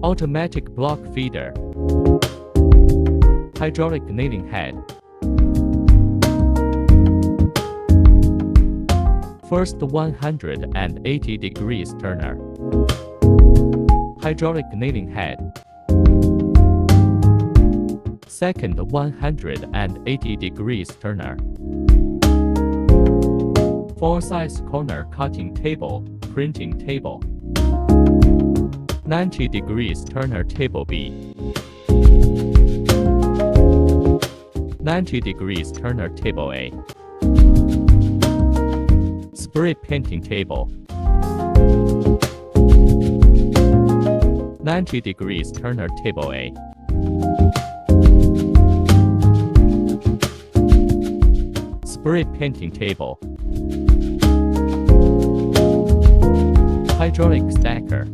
automatic block feeder, hydraulic kneading head. First 180 degrees turner, hydraulic kneading head. Second 180 degrees turner. 4-size corner cutting table, printing table. 90 degrees turner table B. 90 degrees turner table A. Spray painting table. 90 degrees turner table A. Spray painting table. Hydraulic stacker.